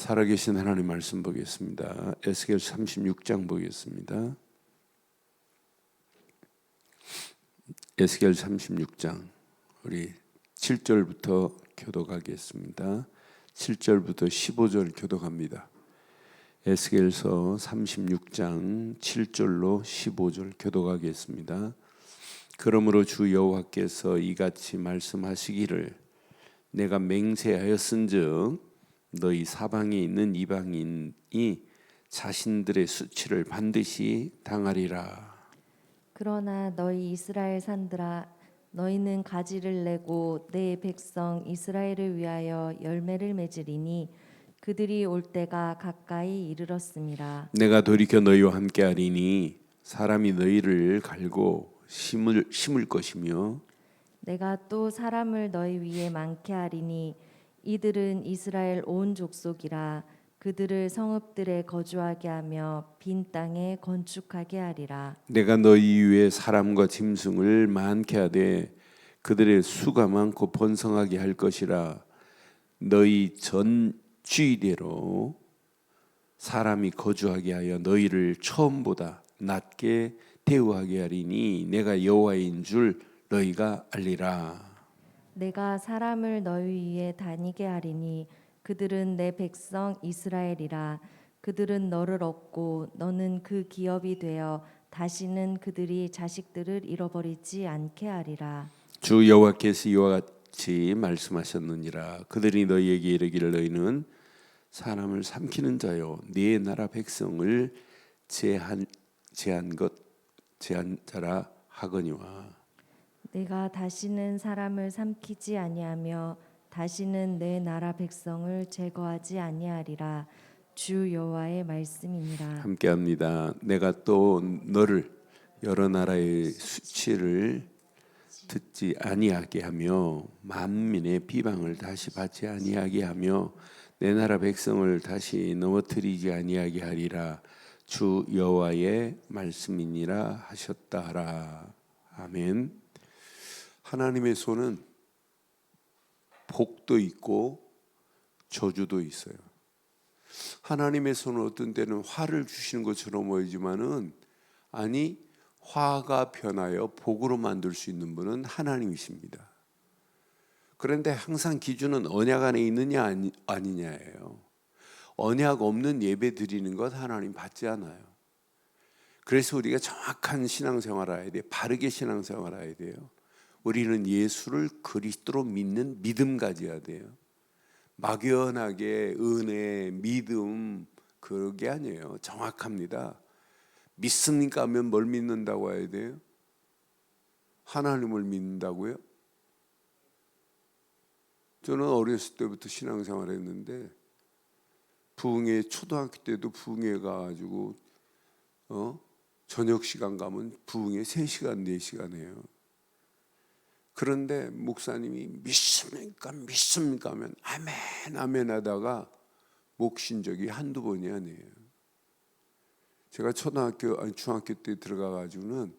살아계신 하나님 말씀 보겠습니다. 에스겔 36장 보겠습니다. 에스겔 36장 우리 7절부터 교독하겠습니다. 7절부터 15절 교독합니다. 에스겔서 36장 7절로 15절 교독하겠습니다. 그러므로 주 여호와께서 이같이 말씀하시기를 내가 맹세하였은즉 너희 사방에 있는 이방인이 자신들의 수치를 반드시 당하리라. 그러나 너희 이스라엘 산들아 너희는 가지를 내고 내 백성 이스라엘을 위하여 열매를 맺으리니 그들이 올 때가 가까이 이르렀음이라. 내가 돌이켜 너희와 함께하리니 사람이 너희를 갈고 심을 것이며 내가 또 사람을 너희 위에 많게 하리니 이들은 이스라엘 온 족속이라. 그들을 성읍들에 거주하게 하며 빈 땅에 건축하게 하리라. 내가 너희 위에 사람과 짐승을 많게 하되 그들의 수가 많고 번성하게 할 것이라. 너희 전 주의대로 사람이 거주하게 하여 너희를 처음보다 낮게 대우하게 하리니 내가 여호와인 줄 너희가 알리라. 내가 사람을 너희 위에 다니게 하리니 그들은 내 백성 이스라엘이라. 그들은 너를 얻고 너는 그 기업이 되어 다시는 그들이 자식들을 잃어버리지 않게 하리라. 주 여호와께서 이와 같이 말씀하셨느니라. 그들이 너희에게 이르기를 너희는 사람을 삼키는 자요 네 나라 백성을 제한 자라 하거니와. 내가 다시는 사람을 삼키지 아니하며 다시는 내 나라 백성을 제거하지 아니하리라. 주 여호와의 말씀이니라. 함께합니다. 내가 또 너를 여러 나라의 수치를 듣지 아니하게 하며 만민의 비방을 다시 받지 아니하게 하며 내 나라 백성을 다시 넘어뜨리지 아니하게 하리라. 주 여호와의 말씀이니라 하셨다 하라. 아멘. 하나님의 손은 복도 있고 저주도 있어요. 하나님의 손은 어떤 때는 화를 주시는 것처럼 보이지만은 아니 화가 변하여 복으로 만들 수 있는 분은 하나님이십니다. 그런데 항상 기준은 언약 안에 있느냐 아니냐예요. 언약 없는 예배 드리는 것 하나님 받지 않아요. 그래서 우리가 정확한 신앙생활을 해야 돼요. 바르게 신앙생활을 해야 돼요. 우리는 예수를 그리스도로 믿는 믿음 가져야 돼요. 막연하게 은혜, 믿음 그게 아니에요. 정확합니다. 믿습니까 하면 뭘 믿는다고 해야 돼요? 하나님을 믿는다고요? 저는 어렸을 때부터 신앙생활을 했는데 부흥회 초등학교 때도 부흥회 가가지고 저녁 시간 가면 부흥회 3시간 4시간 해요. 그런데 목사님이 믿습니까 하면 아멘 아멘 하다가 목 쉰 적이 한두 번이 아니에요. 제가 중학교 때 들어가가지고는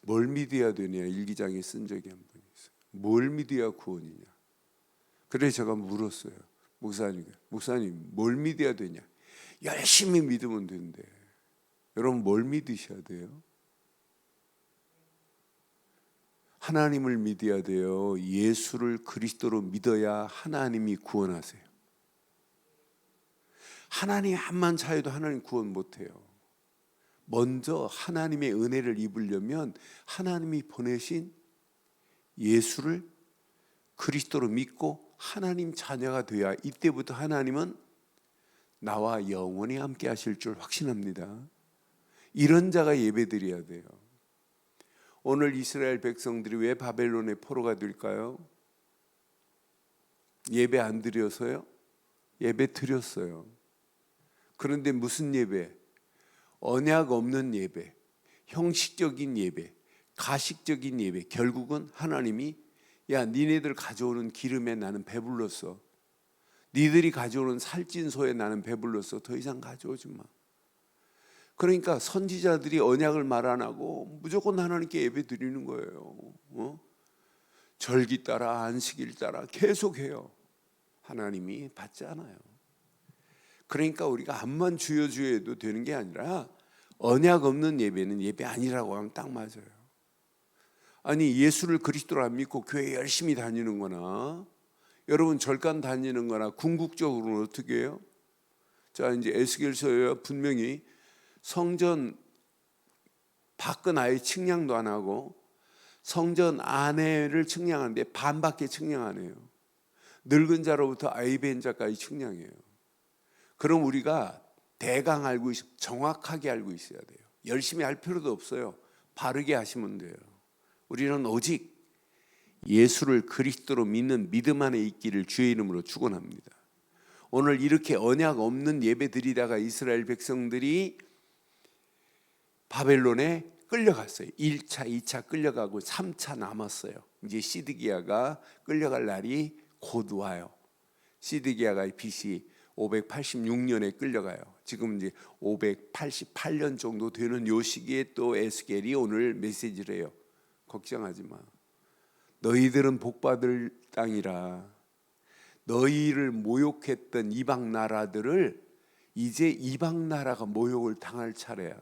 뭘 믿어야 되냐 일기장에 쓴 적이 한 번 있어요. 뭘 믿어야 구원이냐. 그래서 제가 물었어요. 목사님 뭘 믿어야 되냐. 열심히 믿으면 되는데 여러분 뭘 믿으셔야 돼요? 하나님을 믿어야 돼요. 예수를 그리스도로 믿어야 하나님이 구원하세요. 하나님 한만 차여도 하나님 구원 못해요. 먼저 하나님의 은혜를 입으려면 하나님이 보내신 예수를 그리스도로 믿고 하나님 자녀가 돼야 이때부터 하나님은 나와 영원히 함께 하실 줄 확신합니다. 이런 자가 예배드려야 돼요. 오늘 이스라엘 백성들이 왜 바벨론의 포로가 될까요? 예배 안 드려서요? 예배 드렸어요. 그런데 무슨 예배? 언약 없는 예배, 형식적인 예배, 가식적인 예배. 결국은 하나님이 야 니네들 가져오는 기름에 나는 배불렀어. 니들이 가져오는 살찐소에 나는 배불렀어. 더 이상 가져오지 마. 그러니까 선지자들이 언약을 말 안 하고 무조건 하나님께 예배 드리는 거예요. 절기 따라 안식일 따라 계속해요. 하나님이 받지 않아요. 그러니까 우리가 암만 주여 주여 해도 되는 게 아니라 언약 없는 예배는 예배 아니라고 하면 딱 맞아요. 아니 예수를 그리스도로 안 믿고 교회 열심히 다니는 거나 여러분 절간 다니는 거나 궁극적으로는 어떻게 해요? 자 이제 에스겔서에 분명히 성전 밖은 아예 측량도 안 하고 성전 안에를 측량하는데 반밖에 측량 안 해요. 늙은 자로부터 아이 뵌 자까지 측량해요. 그럼 우리가 대강 알고 정확하게 알고 있어야 돼요. 열심히 할 필요도 없어요. 바르게 하시면 돼요. 우리는 오직 예수를 그리스도로 믿는 믿음 안에 있기를 주의 이름으로 축원합니다. 오늘 이렇게 언약 없는 예배 드리다가 이스라엘 백성들이 바벨론에 끌려갔어요. 1차, 2차 끌려가고 3차 남았어요. 이제 시드기야가 끌려갈 날이 곧 와요. 시드기야가 BC 586년에 끌려가요. 지금 이제 588년 정도 되는 요 시기에 또 에스겔이 오늘 메시지를 해요. 걱정하지 마. 너희들은 복받을 땅이라. 너희를 모욕했던 이방 나라들을 이제 이방 나라가 모욕을 당할 차례야.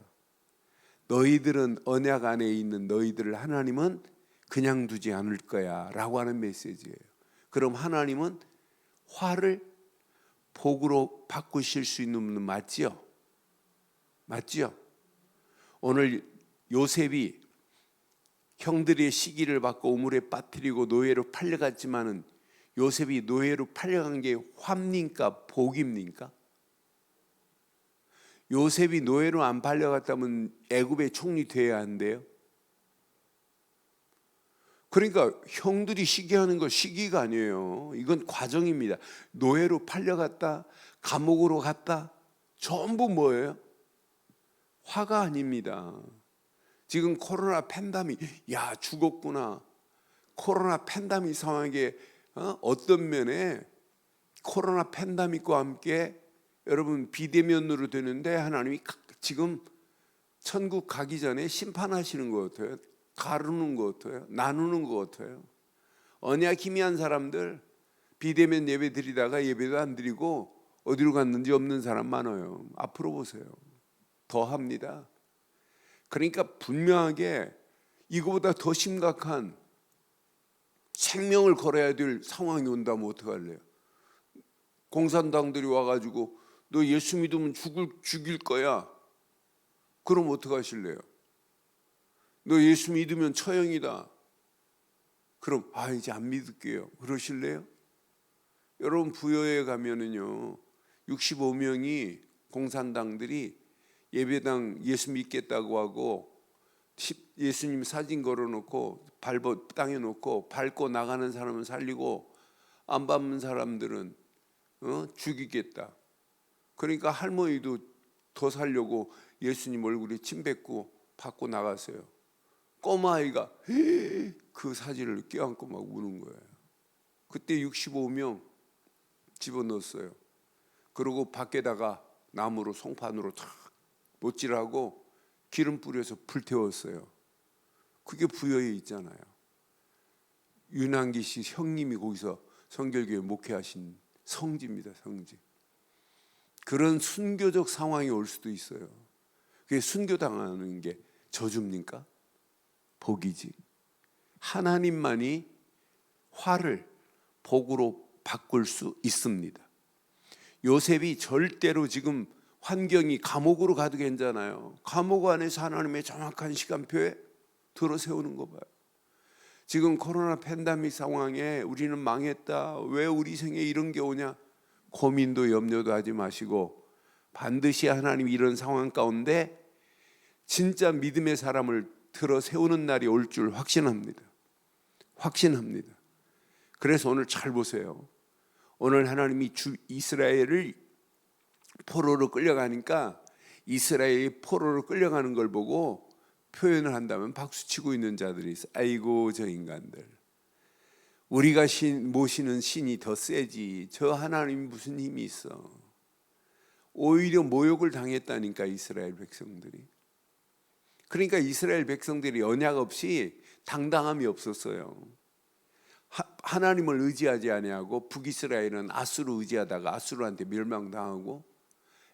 너희들은 언약 안에 있는 너희들을 하나님은 그냥 두지 않을 거야 라고 하는 메시지예요. 그럼 하나님은 화를 복으로 바꾸실 수 있는 분은 맞지요? 맞지요? 오늘 요셉이 형들의 시기를 받고 우물에 빠뜨리고 노예로 팔려갔지만은 요셉이 노예로 팔려간 게 화입니까? 복입니까? 요셉이 노예로 안 팔려갔다면 애굽의 총리 돼야 한대요. 그러니까 형들이 시기하는 거 시기가 아니에요. 이건 과정입니다. 노예로 팔려갔다, 감옥으로 갔다, 전부 뭐예요? 화가 아닙니다. 지금 코로나 팬데믹, 야 죽었구나. 코로나 팬데믹 상황에 어떤 면에 코로나 팬데믹과 함께 여러분 비대면으로 되는데 하나님이 지금 천국 가기 전에 심판하시는 것 같아요. 가르는 것 같아요. 나누는 것 같아요. 언약 희미한 사람들 비대면 예배 드리다가 예배도 안 드리고 어디로 갔는지 없는 사람 많아요. 앞으로 보세요. 더 합니다. 그러니까 분명하게 이거보다 더 심각한 생명을 걸어야 될 상황이 온다면 어떡할래요? 공산당들이 와가지고 너 예수 믿으면 죽일 거야. 그럼 어떡하실래요? 너 예수 믿으면 처형이다. 그럼 이제 안 믿을게요. 그러실래요? 여러분 부여에 가면은요 65명이 공산당들이 예배당 예수 믿겠다고 하고 예수님 사진 걸어놓고 땅에 놓고 밟고 나가는 사람은 살리고 안 밟는 사람들은 죽이겠다. 그러니까 할머니도 더 살려고 예수님 얼굴에 침 뱉고 받고 나갔어요. 꼬마아이가 그 사진을 껴안고 막 우는 거예요. 그때 65명 집어넣었어요. 그리고 밖에다가 나무로 송판으로 탁 못질하고 기름 뿌려서 불태웠어요. 그게 부여에 있잖아요. 윤한기 씨 형님이 거기서 성결교회 목회하신 성지입니다. 성지. 그런 순교적 상황이 올 수도 있어요. 그게 순교당하는 게 저주입니까? 복이지. 하나님만이 화를 복으로 바꿀 수 있습니다. 요셉이 절대로 지금 환경이 감옥으로 가도 괜찮아요. 감옥 안에서 하나님의 정확한 시간표에 들어 세우는 거 봐요. 지금 코로나 팬데믹 상황에 우리는 망했다. 왜 우리 생에 이런 게 오냐? 고민도 염려도 하지 마시고 반드시 하나님이 이런 상황 가운데 진짜 믿음의 사람을 들어 세우는 날이 올 줄 확신합니다. 확신합니다. 그래서 오늘 잘 보세요. 오늘 하나님이 이스라엘을 포로로 끌려가니까 이스라엘이 포로로 끌려가는 걸 보고 표현을 한다면 박수치고 있는 자들이 있어요. 아이고 저 인간들. 우리가 모시는 신이 더 세지. 저 하나님이 무슨 힘이 있어. 오히려 모욕을 당했다니까 이스라엘 백성들이. 그러니까 이스라엘 백성들이 언약 없이 당당함이 없었어요. 하나님을 의지하지 아니하고 북이스라엘은 아수르 의지하다가 아수르한테 멸망당하고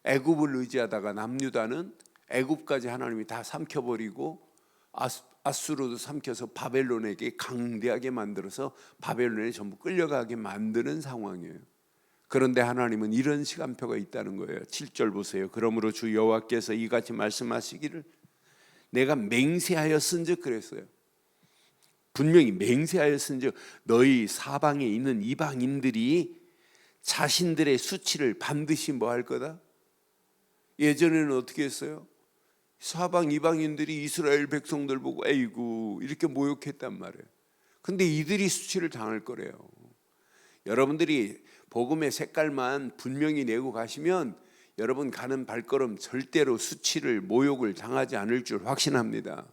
애굽을 의지하다가 남유다는 애굽까지 하나님이 다 삼켜버리고 아수르도 삼켜서 바벨론에게 강대하게 만들어서 바벨론에 전부 끌려가게 만드는 상황이에요. 그런데 하나님은 이런 시간표가 있다는 거예요. 7절 보세요. 그러므로 주 여호와께서 이같이 말씀하시기를 내가 맹세하였은즉 그랬어요. 분명히 맹세하였은즉 너희 사방에 있는 이방인들이 자신들의 수치를 반드시 뭐 할 거다? 예전에는 어떻게 했어요? 사방 이방인들이 이스라엘 백성들 보고 에이구 이렇게 모욕했단 말이에요. 근데 이들이 수치를 당할 거래요. 여러분들이 복음의 색깔만 분명히 내고 가시면 여러분 가는 발걸음 절대로 수치를 모욕을 당하지 않을 줄 확신합니다.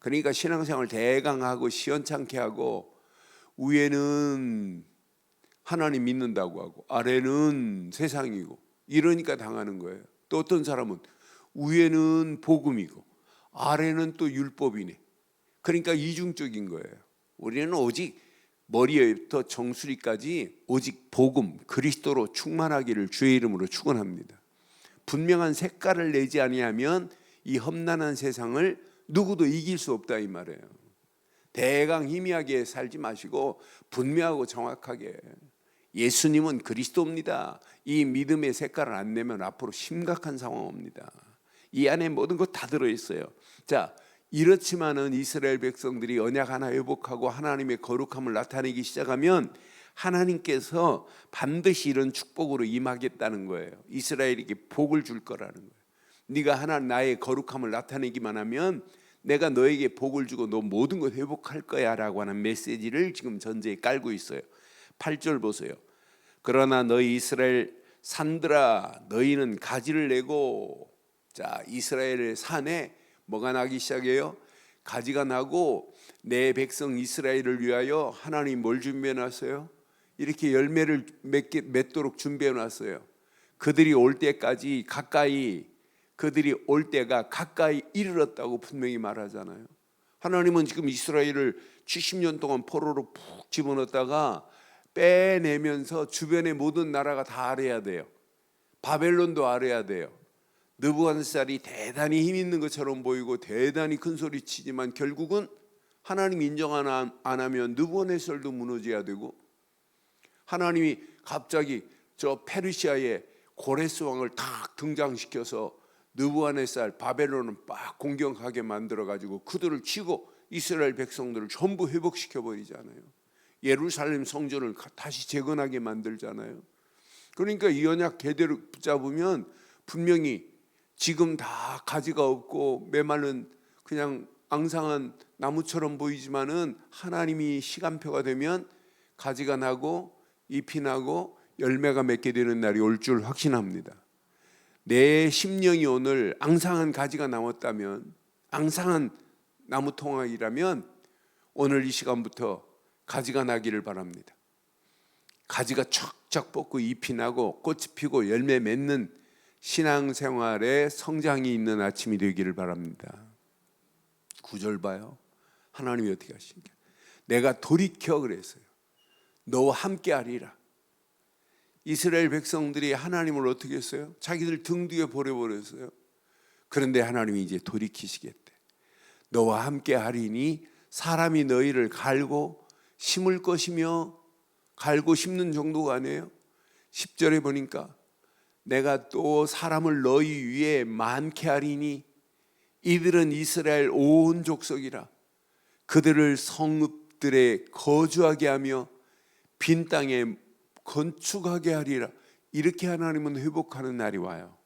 그러니까 신앙생활 대강하고 시원찮게 하고 위에는 하나님 믿는다고 하고 아래는 세상이고 이러니까 당하는 거예요. 또 어떤 사람은 위에는 복음이고 아래는 또 율법이네. 그러니까 이중적인 거예요. 우리는 오직 머리부터 정수리까지 오직 복음 그리스도로 충만하기를 주의 이름으로 축원합니다. 분명한 색깔을 내지 아니하면 이 험난한 세상을 누구도 이길 수 없다 이 말이에요. 대강 희미하게 살지 마시고 분명하고 정확하게 예수님은 그리스도입니다. 이 믿음의 색깔을 안 내면 앞으로 심각한 상황 옵니다. 이 안에 모든 것 다 들어있어요. 자, 이렇지만은 이스라엘 백성들이 언약 하나 회복하고 하나님의 거룩함을 나타내기 시작하면 하나님께서 반드시 이런 축복으로 임하겠다는 거예요. 이스라엘에게 복을 줄 거라는 거예요. 네가 하나님 나의 거룩함을 나타내기만 하면 내가 너에게 복을 주고 너 모든 걸 회복할 거야 라고 하는 메시지를 지금 전제에 깔고 있어요. 8절 보세요. 그러나 너희 이스라엘 산들아 너희는 가지를 내고 자 이스라엘의 산에 뭐가 나기 시작해요? 가지가 나고 내 백성 이스라엘을 위하여 하나님 뭘 준비해 놨어요? 이렇게 열매를 맺도록 준비해 놨어요. 그들이 올 때까지 가까이 그들이 올 때가 가까이 이르렀다고 분명히 말하잖아요. 하나님은 지금 이스라엘을 70년 동안 포로로 푹 집어넣었다가 빼내면서 주변의 모든 나라가 다 알아야 돼요. 바벨론도 알아야 돼요. 느부갓네살이 대단히 힘 있는 것처럼 보이고 대단히 큰 소리 치지만 결국은 하나님 인정 안 하면 느부갓네살도 무너져야 되고 하나님이 갑자기 저 페르시아의 고레스 왕을 탁 등장시켜서 느부갓네살 바벨론을 막 공격하게 만들어 가지고 그들을 치고 이스라엘 백성들을 전부 회복시켜 버리잖아요. 예루살렘 성전을 다시 재건하게 만들잖아요. 그러니까 이 언약 대대로 붙잡으면 분명히 지금 다 가지가 없고 메마른 그냥 앙상한 나무처럼 보이지만은 하나님이 시간표가 되면 가지가 나고 잎이 나고 열매가 맺게 되는 날이 올 줄 확신합니다. 내 심령이 오늘 앙상한 가지가 남았다면 앙상한 나무 통학이라면 오늘 이 시간부터 가지가 나기를 바랍니다. 가지가 척척 뻗고 잎이 나고 꽃이 피고 열매 맺는 신앙생활에 성장이 있는 아침이 되기를 바랍니다. 9절 봐요. 하나님이 어떻게 하시는가? 내가 돌이켜 그랬어요. 너와 함께 하리라. 이스라엘 백성들이 하나님을 어떻게 했어요? 자기들 등 뒤에 버려버렸어요. 그런데 하나님이 이제 돌이키시겠대. 너와 함께 하리니 사람이 너희를 갈고 심을 것이며 갈고 심는 정도가 아니에요. 10절에 보니까 내가 또 사람을 너희 위에 많게 하리니 이들은 이스라엘 온 족속이라 그들을 성읍들에 거주하게 하며 빈 땅에 건축하게 하리라. 이렇게 하나님은 회복하는 날이 와요.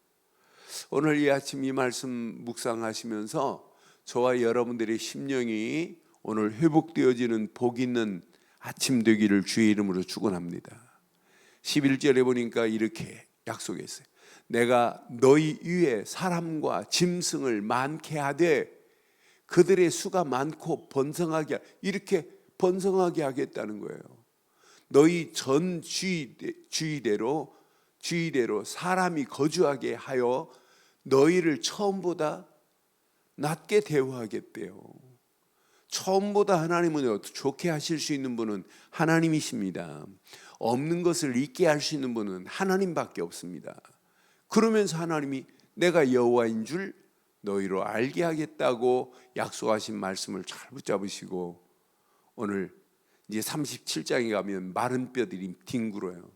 오늘 이 아침 이 말씀 묵상하시면서 저와 여러분들의 심령이 오늘 회복되어지는 복 있는 아침 되기를 주의 이름으로 축원합니다. 11절에 보니까 이렇게 약속했어요. 내가 너희 위에 사람과 짐승을 많게 하되 그들의 수가 많고 번성하게 이렇게 번성하게 하겠다는 거예요. 너희 전 주위대로 사람이 거주하게 하여 너희를 처음보다 낮게 대우하겠대요. 처음보다 하나님은 좋게 하실 수 있는 분은 하나님이십니다. 없는 것을 있게 할 수 있는 분은 하나님밖에 없습니다. 그러면서 하나님이 내가 여호와인 줄 너희로 알게 하겠다고 약속하신 말씀을 잘 붙잡으시고 오늘 이제 37장에 가면 마른 뼈들이 뒹굴어요.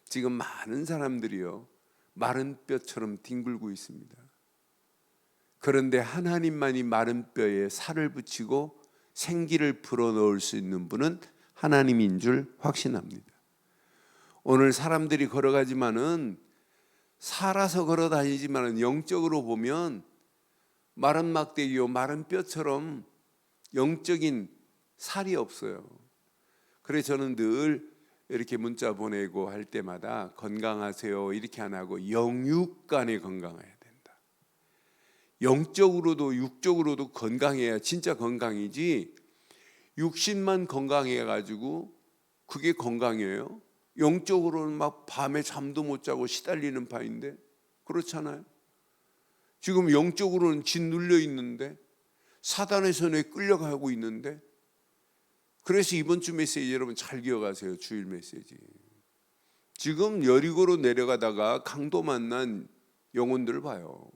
지금 많은 사람들이요 마른 뼈처럼 뒹굴고 있습니다. 그런데 하나님만이 마른 뼈에 살을 붙이고 생기를 불어넣을 수 있는 분은 하나님인 줄 확신합니다. 오늘 사람들이 걸어가지만은 살아서 걸어다니지만은 영적으로 보면 마른 막대기요 마른 뼈처럼 영적인 살이 없어요. 그래서 저는 늘 이렇게 문자 보내고 할 때마다 건강하세요 이렇게 안 하고 영육간에 건강해야 된다. 영적으로도 육적으로도 건강해야 진짜 건강이지 육신만 건강해 가지고 그게 건강이에요? 영적으로는 막 밤에 잠도 못 자고 시달리는 바인데 그렇잖아요. 지금 영적으로는 짓눌려 있는데 사단의 손에 끌려가고 있는데 그래서 이번 주 메시지 여러분 잘 기억하세요. 주일 메시지. 지금 여리고로 내려가다가 강도 만난 영혼들 봐요.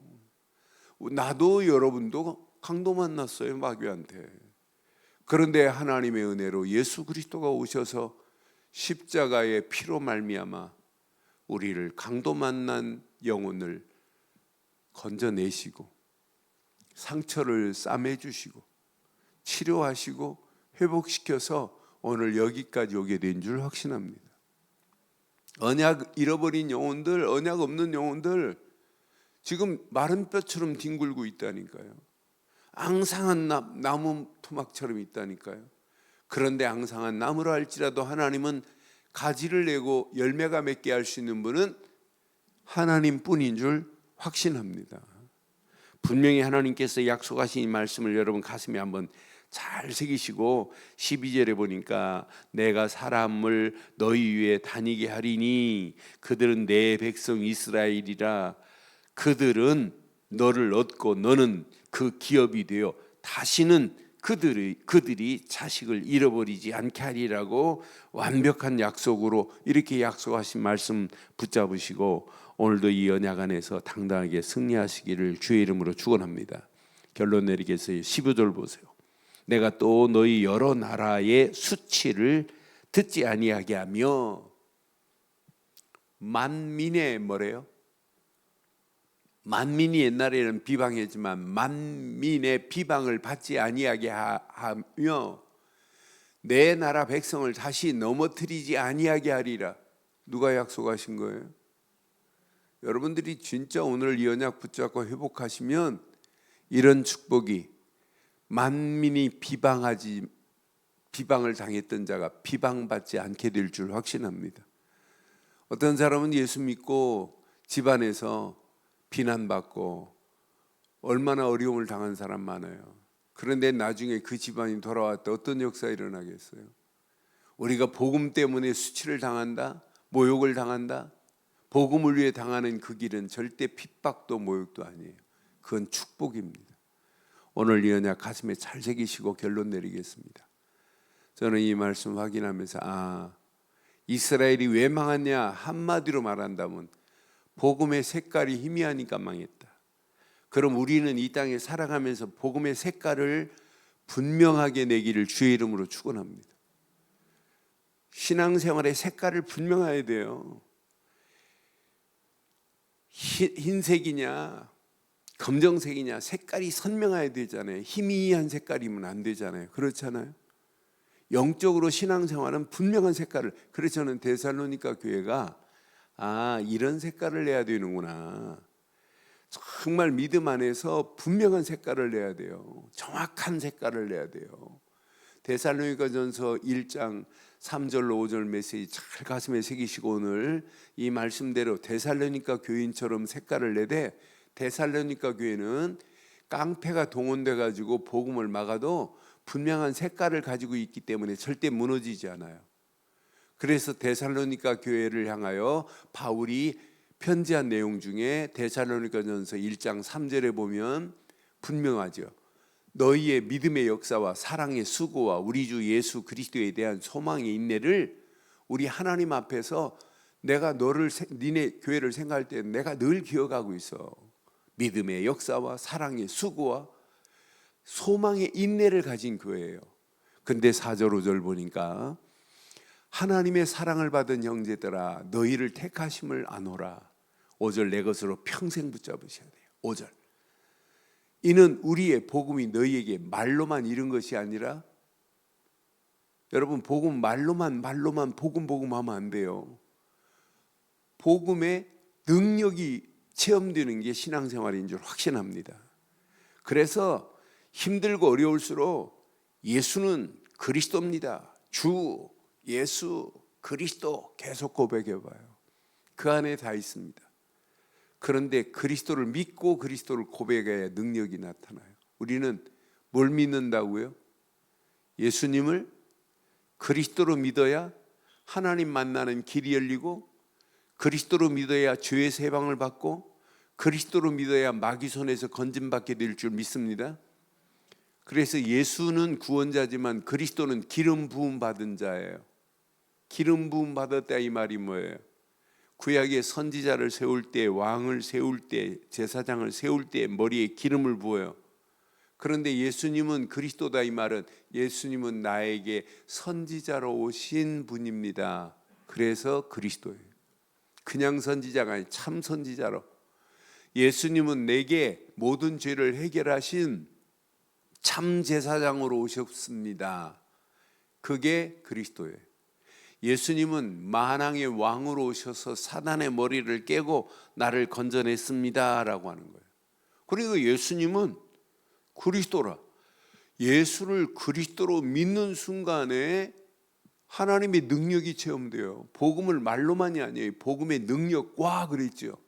나도 여러분도 강도 만났어요. 마귀한테. 그런데 하나님의 은혜로 예수 그리스도가 오셔서 십자가의 피로 말미암아 우리를 강도 만난 영혼을 건져내시고 상처를 싸매주시고 치료하시고 회복시켜서 오늘 여기까지 오게 된 줄 확신합니다. 언약 잃어버린 영혼들, 언약 없는 영혼들 지금 마른 뼈처럼 뒹굴고 있다니까요. 앙상한 나무 토막처럼 있다니까요. 그런데 앙상한 나무라 할지라도 하나님은 가지를 내고 열매가 맺게 할 수 있는 분은 하나님뿐인 줄 확신합니다. 분명히 하나님께서 약속하신 이 말씀을 여러분 가슴에 한번 잘 새기시고 12절에 보니까 내가 사람을 너희 위에 다니게 하리니 그들은 내 백성 이스라엘이라 그들은 너를 얻고 너는 그 기업이 되어 다시는 그들이 자식을 잃어버리지 않게 하리라고 완벽한 약속으로 이렇게 약속하신 말씀 붙잡으시고 오늘도 이 언약 안에서 당당하게 승리하시기를 주의 이름으로 축원합니다. 결론 내리겠어요. 15절 보세요. 내가 또 너희 여러 나라의 수치를 듣지 아니하게 하며 만민의 뭐래요? 만민이 옛날에는 비방했지만 만민의 비방을 받지 아니하게 하며 내 나라 백성을 다시 넘어뜨리지 아니하게 하리라. 누가 약속하신 거예요? 여러분들이 진짜 오늘 이 언약 붙잡고 회복하시면 이런 축복이 만민이 비방을 당했던 자가 비방받지 않게 될 줄 확신합니다. 어떤 사람은 예수 믿고 집안에서 비난받고 얼마나 어려움을 당한 사람 많아요. 그런데 나중에 그 집안이 돌아왔다 어떤 역사가 일어나겠어요? 우리가 복음 때문에 수치를 당한다, 모욕을 당한다. 복음을 위해 당하는 그 길은 절대 핍박도 모욕도 아니에요. 그건 축복입니다. 오늘 이 언약 가슴에 잘 새기시고 결론 내리겠습니다. 저는 이 말씀 확인하면서 이스라엘이 왜 망했냐 한마디로 말한다면 복음의 색깔이 희미하니까 망했다. 그럼 우리는 이 땅에 살아가면서 복음의 색깔을 분명하게 내기를 주의 이름으로 축원합니다. 신앙생활의 색깔을 분명해야 돼요. 흰색이냐 검정색이냐 색깔이 선명해야 되잖아요. 희미한 색깔이면 안 되잖아요. 그렇잖아요. 영적으로 신앙생활은 분명한 색깔을. 그래서 저는 데살로니가 교회가 이런 색깔을 내야 되는구나. 정말 믿음 안에서 분명한 색깔을 내야 돼요. 정확한 색깔을 내야 돼요. 데살로니가전서 1장 3절로 5절 메시지 잘 가슴에 새기시고 오늘 이 말씀대로 데살로니가 교인처럼 색깔을 내되 데살로니가 교회는 깡패가 동원돼 가지고 복음을 막아도 분명한 색깔을 가지고 있기 때문에 절대 무너지지 않아요. 그래서 데살로니가 교회를 향하여 바울이 편지한 내용 중에 데살로니가전서 1장 3절에 보면 분명하죠. 너희의 믿음의 역사와 사랑의 수고와 우리 주 예수 그리스도에 대한 소망의 인내를 우리 하나님 앞에서 내가 너를 니네 교회를 생각할 때 내가 늘 기억하고 있어. 믿음의 역사와 사랑의 수고와 소망의 인내를 가진 교회예요. 근데 4절 5절 보니까 하나님의 사랑을 받은 형제들아 너희를 택하심을 아노라. 5절 내 것으로 평생 붙잡으셔야 돼요. 5절 이는 우리의 복음이 너희에게 말로만 이른 것이 아니라, 여러분 복음 말로만 복음 하면 안 돼요. 복음의 능력이 체험되는 게 신앙생활인 줄 확신합니다. 그래서 힘들고 어려울수록 예수는 그리스도입니다. 주 예수 그리스도 계속 고백해봐요. 그 안에 다 있습니다. 그런데 그리스도를 믿고 그리스도를 고백해야 능력이 나타나요. 우리는 뭘 믿는다고요? 예수님을 그리스도로 믿어야 하나님 만나는 길이 열리고, 그리스도로 믿어야 죄에서 해방을 받고, 그리스도로 믿어야 마귀 손에서 건짐받게 될 줄 믿습니다. 그래서 예수는 구원자지만 그리스도는 기름 부음 받은 자예요. 기름 부음 받았다 이 말이 뭐예요? 구약의 선지자를 세울 때, 왕을 세울 때, 제사장을 세울 때 머리에 기름을 부어요. 그런데 예수님은 그리스도다 이 말은 예수님은 나에게 선지자로 오신 분입니다. 그래서 그리스도예요. 그냥 선지자가 아니라 참 선지자로. 예수님은 내게 모든 죄를 해결하신 참 제사장으로 오셨습니다. 그게 그리스도예요. 예수님은 만왕의 왕으로 오셔서 사단의 머리를 깨고 나를 건져냈습니다 라고 하는 거예요. 그리고 예수님은 그리스도라. 예수를 그리스도로 믿는 순간에 하나님의 능력이 체험돼요. 복음을 말로만이 아니에요. 복음의 능력과 그랬죠.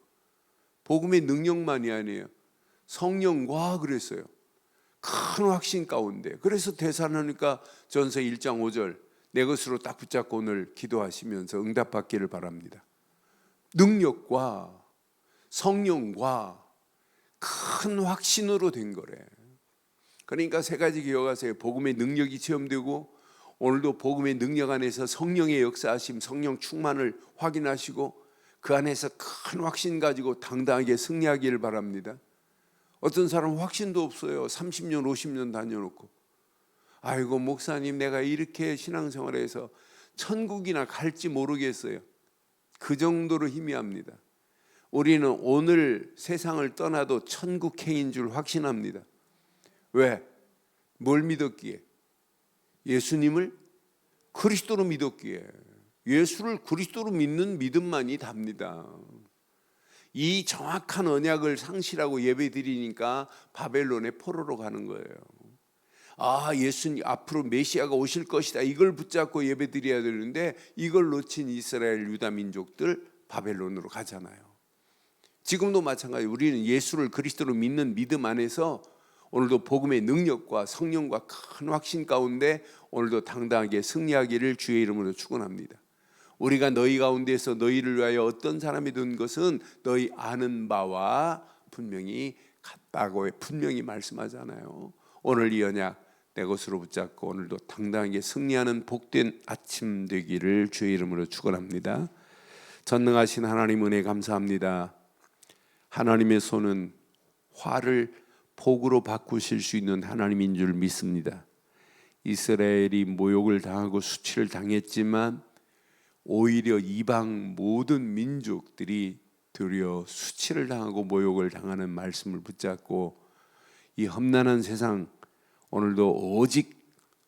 복음의 능력만이 아니에요. 성령과 그랬어요. 큰 확신 가운데. 그래서 데살로니가 전서 1장 5절 내 것으로 딱 붙잡고 오늘 기도하시면서 응답받기를 바랍니다. 능력과 성령과 큰 확신으로 된 거래. 그러니까 세 가지 기억하세요. 복음의 능력이 체험되고, 오늘도 복음의 능력 안에서 성령의 역사하심, 성령 충만을 확인하시고 그 안에서 큰 확신 가지고 당당하게 승리하기를 바랍니다. 어떤 사람은 확신도 없어요. 30년 50년 다녀놓고 아이고 목사님 내가 이렇게 신앙생활해서 천국이나 갈지 모르겠어요. 그 정도로 희미합니다. 우리는 오늘 세상을 떠나도 천국행인 줄 확신합니다. 왜? 뭘 믿었기에? 예수님을 그리스도로 믿었기에. 예수를 그리스도로 믿는 믿음만이 답니다. 이 정확한 언약을 상실하고 예배드리니까 바벨론의 포로로 가는 거예요. 아, 예수님 앞으로 메시아가 오실 것이다. 이걸 붙잡고 예배드려야 되는데 이걸 놓친 이스라엘 유다 민족들 바벨론으로 가잖아요. 지금도 마찬가지. 우리는 예수를 그리스도로 믿는 믿음 안에서 오늘도 복음의 능력과 성령과 큰 확신 가운데 오늘도 당당하게 승리하기를 주의 이름으로 축원합니다. 우리가 너희 가운데서 너희를 위하여 어떤 사람이 된 것은 너희 아는 바와 분명히 같다고 분명히 말씀하잖아요. 오늘 이 언약 내 것으로 붙잡고 오늘도 당당하게 승리하는 복된 아침 되기를 주의 이름으로 축원합니다. 전능하신 하나님 은혜 감사합니다. 하나님의 손은 화를 복으로 바꾸실 수 있는 하나님인 줄 믿습니다. 이스라엘이 모욕을 당하고 수치를 당했지만 오히려 이방 모든 민족들이 도리어 수치를 당하고 모욕을 당하는 말씀을 붙잡고 이 험난한 세상 오늘도 오직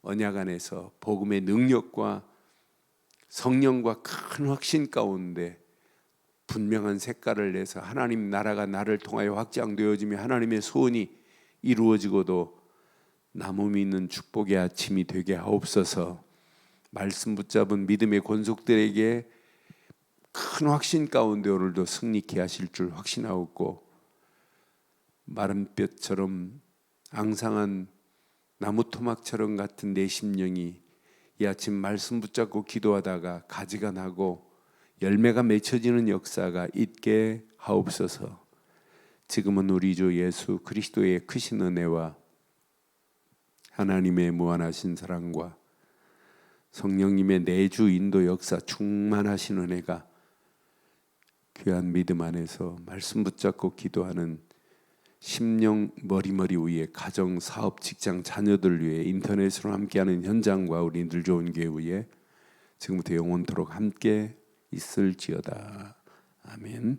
언약 안에서 복음의 능력과 성령과 큰 확신 가운데 분명한 색깔을 내서 하나님 나라가 나를 통하여 확장되어지며 하나님의 소원이 이루어지고도 나무 믿는 축복의 아침이 되게 하옵소서. 말씀 붙잡은 믿음의 권속들에게 큰 확신 가운데 오늘도 승리케 하실 줄 확신하옵고, 마른 뼈처럼 앙상한 나무 토막처럼 같은 내 심령이 이 아침 말씀 붙잡고 기도하다가 가지가 나고 열매가 맺혀지는 역사가 있게 하옵소서. 지금은 우리 주 예수 그리스도의 크신 은혜와 하나님의 무한하신 사랑과 성령님의 내주 인도 역사 충만하신 은혜가 귀한 믿음 안에서 말씀 붙잡고 기도하는 심령 머리머리 위에 가정, 사업, 직장, 자녀들 위해 인터넷으로 함께하는 현장과 우리 늘 좋은 교회 위에 지금부터 영원토록 함께 있을지어다. 아멘.